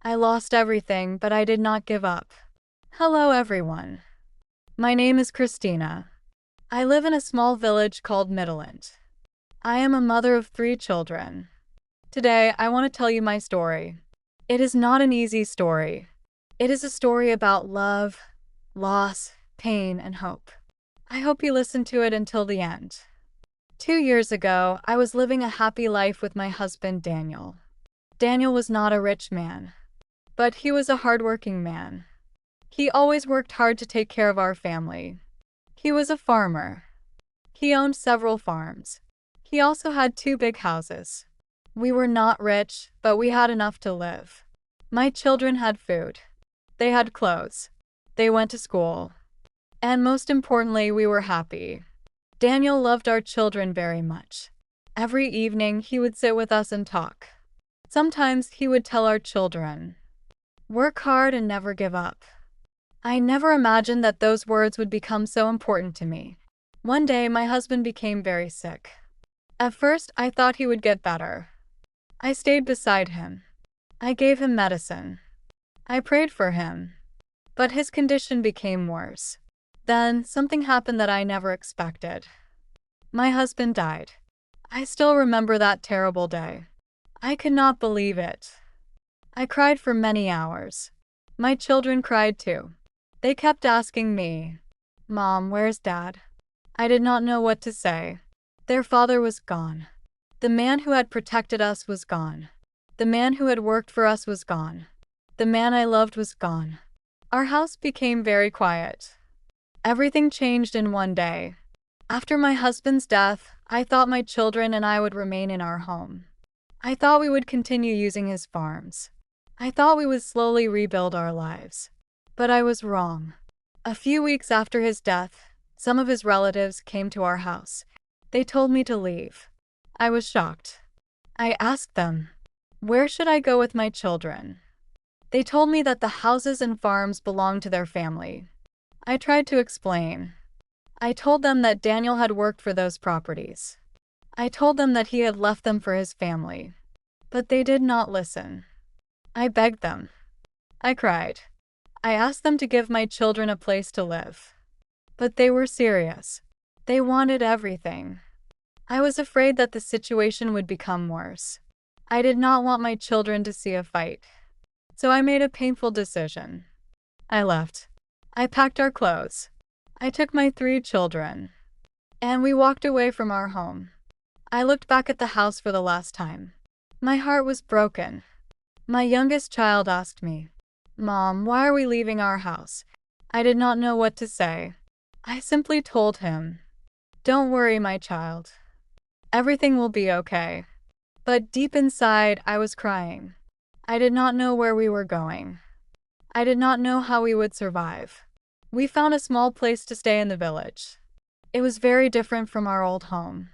I lost everything, but I did not give up. Hello, everyone. My name is Christina. I live in a small village called Midland. I am a mother of 3 children. Today, I want to tell you my story. It is not an easy story. It is a story about love, loss, pain, and hope. I hope you listen to it until the end. 2 years ago, I was living a happy life with my husband, Daniel. Daniel was not a rich man, but he was a hardworking man. He always worked hard to take care of our family. He was a farmer. He owned several farms. He also had 2 big houses. We were not rich, but we had enough to live. My children had food. They had clothes. They went to school. And most importantly, we were happy. Daniel loved our children very much. Every evening, he would sit with us and talk. Sometimes he would tell our children, "Work hard and never give up." I never imagined that those words would become so important to me. One day, my husband became very sick. At first, I thought he would get better. I stayed beside him. I gave him medicine. I prayed for him. But his condition became worse. Then, something happened that I never expected. My husband died. I still remember that terrible day. I could not believe it. I cried for many hours. My children cried too. They kept asking me, "Mom, where's Dad?" I did not know what to say. Their father was gone. The man who had protected us was gone. The man who had worked for us was gone. The man I loved was gone. Our house became very quiet. Everything changed in one day. After my husband's death, I thought my children and I would remain in our home. I thought we would continue using his farms. I thought we would slowly rebuild our lives. But I was wrong. A few weeks after his death, some of his relatives came to our house. They told me to leave. I was shocked. I asked them, "Where should I go with my children?" They told me that the houses and farms belonged to their family. I tried to explain. I told them that Daniel had worked for those properties. I told them that he had left them for his family. But they did not listen. I begged them. I cried. I asked them to give my children a place to live. But they were serious. They wanted everything. I was afraid that the situation would become worse. I did not want my children to see a fight. So I made a painful decision. I left. I packed our clothes. I took my 3 children. And we walked away from our home. I looked back at the house for the last time. My heart was broken. My youngest child asked me, "Mom, why are we leaving our house?" I did not know what to say. I simply told him, "Don't worry, my child. Everything will be okay." But deep inside, I was crying. I did not know where we were going. I did not know how we would survive. We found a small place to stay in the village. It was very different from our old home.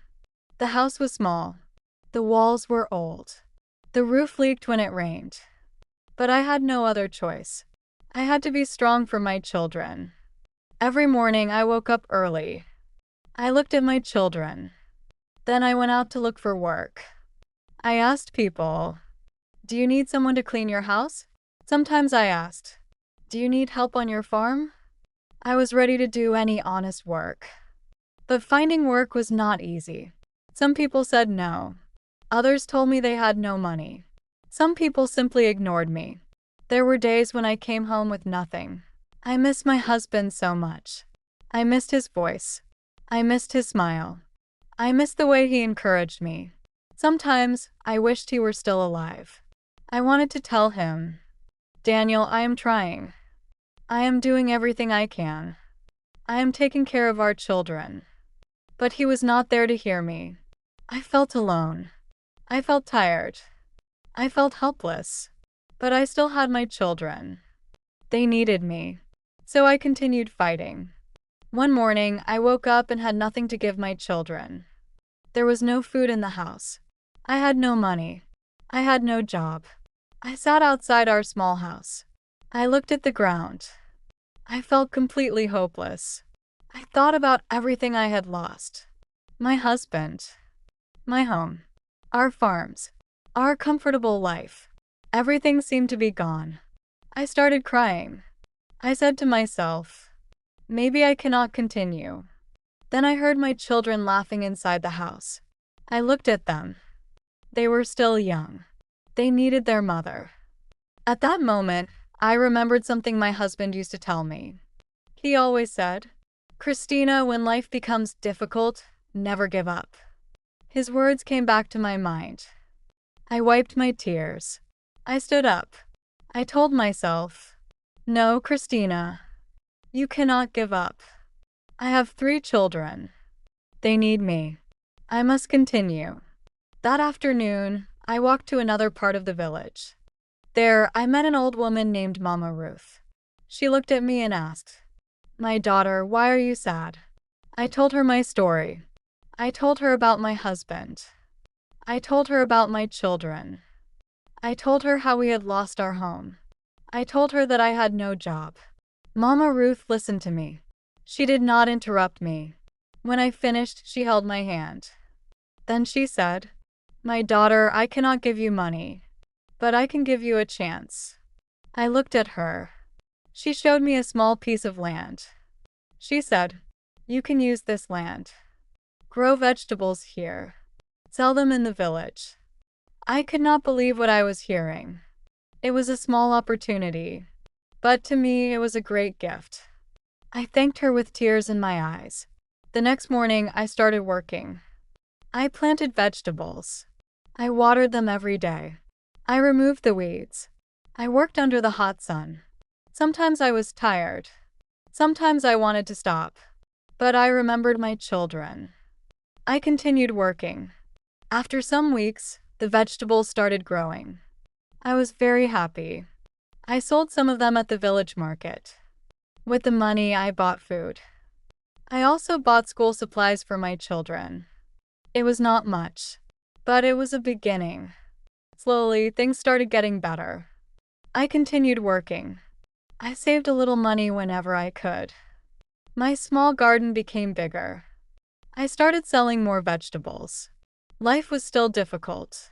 The house was small. The walls were old. The roof leaked when it rained. But I had no other choice. I had to be strong for my children. Every morning I woke up early. I looked at my children. Then I went out to look for work. I asked people, "Do you need someone to clean your house?" Sometimes I asked, "Do you need help on your farm?" I was ready to do any honest work. But finding work was not easy. Some people said no. Others told me they had no money. Some people simply ignored me. There were days when I came home with nothing. I missed my husband so much. I missed his voice. I missed his smile. I missed the way he encouraged me. Sometimes I wished he were still alive. I wanted to tell him, "Daniel, I am trying. I am doing everything I can. I am taking care of our children." But he was not there to hear me. I felt alone. I felt tired. I felt helpless. But I still had my children. They needed me. So I continued fighting. One morning, I woke up and had nothing to give my children. There was no food in the house. I had no money. I had no job. I sat outside our small house. I looked at the ground. I felt completely hopeless. I thought about everything I had lost. My husband. My home. Our farms. Our comfortable life. Everything seemed to be gone. I started crying. I said to myself, maybe I cannot continue. Then I heard my children laughing inside the house. I looked at them. They were still young. They needed their mother. At that moment, I remembered something my husband used to tell me. He always said, Christina, when life becomes difficult, never give up. His words came back to my mind. I wiped my tears. I stood up. I told myself, no, Christina, you cannot give up. I have 3 children. They need me. I must continue. That afternoon, I walked to another part of the village. There, I met an old woman named Mama Ruth. She looked at me and asked, my daughter, why are you sad? I told her my story. I told her about my husband. I told her about my children. I told her how we had lost our home. I told her that I had no job. Mama Ruth listened to me. She did not interrupt me. When I finished, she held my hand. Then she said, my daughter, I cannot give you money, but I can give you a chance. I looked at her. She showed me a small piece of land. She said, you can use this land. Grow vegetables here. Sell them in the village. I could not believe what I was hearing. It was a small opportunity, but to me it was a great gift. I thanked her with tears in my eyes. The next morning I started working. I planted vegetables. I watered them every day. I removed the weeds. I worked under the hot sun. Sometimes I was tired. Sometimes I wanted to stop. But I remembered my children. I continued working. After some weeks, the vegetables started growing. I was very happy. I sold some of them at the village market. With the money, I bought food. I also bought school supplies for my children. It was not much, but it was a beginning. Slowly, things started getting better. I continued working. I saved a little money whenever I could. My small garden became bigger. I started selling more vegetables. Life was still difficult,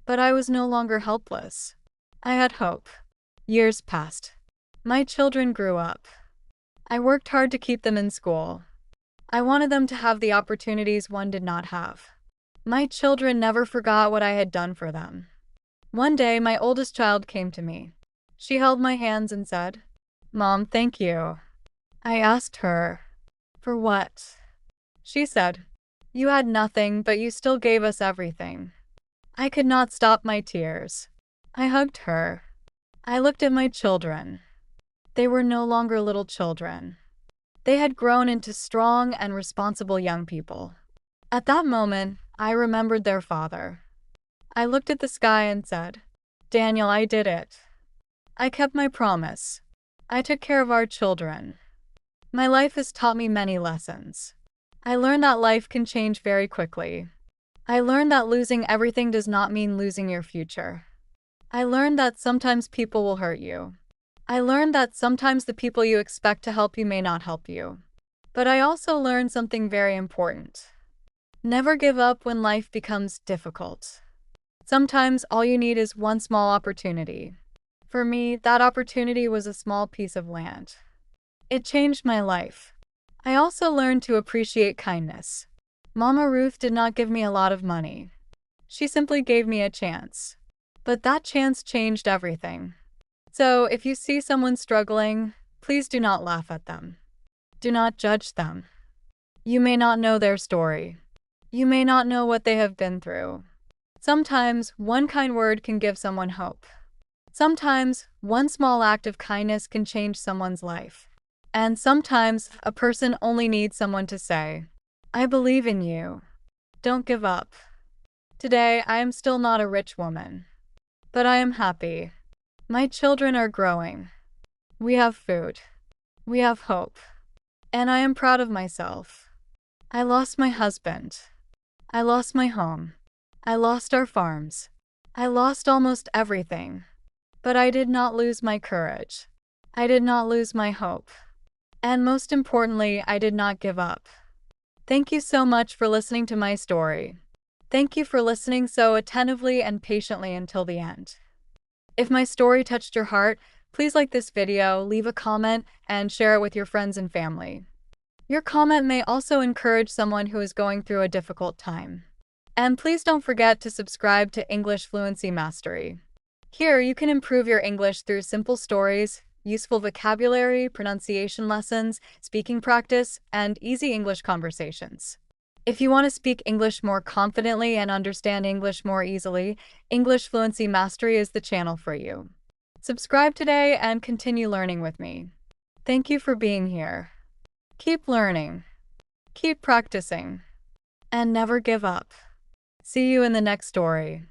but I was no longer helpless. I had hope. Years passed. My children grew up. I worked hard to keep them in school. I wanted them to have the opportunities one did not have. My children never forgot what I had done for them. One day, my oldest child came to me. She held my hands and said, Mom, thank you. I asked her, for what? She said, you had nothing, but you still gave us everything. I could not stop my tears. I hugged her. I looked at my children. They were no longer little children. They had grown into strong and responsible young people. At that moment, I remembered their father. I looked at the sky and said, Daniel, I did it. I kept my promise. I took care of our children. My life has taught me many lessons. I learned that life can change very quickly. I learned that losing everything does not mean losing your future. I learned that sometimes people will hurt you. I learned that sometimes the people you expect to help you may not help you. But I also learned something very important. Never give up when life becomes difficult. Sometimes all you need is one small opportunity. For me, that opportunity was a small piece of land. It changed my life. I also learned to appreciate kindness. Mama Ruth did not give me a lot of money. She simply gave me a chance. But that chance changed everything. So, if you see someone struggling, please do not laugh at them. Do not judge them. You may not know their story. You may not know what they have been through. Sometimes, one kind word can give someone hope. Sometimes, one small act of kindness can change someone's life. And sometimes, a person only needs someone to say, I believe in you. Don't give up. Today, I am still not a rich woman. But I am happy. My children are growing. We have food. We have hope. And I am proud of myself. I lost my husband. I lost my home. I lost our farms. I lost almost everything. But I did not lose my courage. I did not lose my hope. And most importantly, I did not give up. Thank you so much for listening to my story. Thank you for listening so attentively and patiently until the end. If my story touched your heart, please like this video, leave a comment, and share it with your friends and family. Your comment may also encourage someone who is going through a difficult time. And please don't forget to subscribe to English Fluency Mastery. Here, you can improve your English through simple stories, useful vocabulary, pronunciation lessons, speaking practice, and easy English conversations. If you want to speak English more confidently and understand English more easily, English Fluency Mastery is the channel for you. Subscribe today and continue learning with me. Thank you for being here. Keep learning, keep practicing, and never give up. See you in the next story.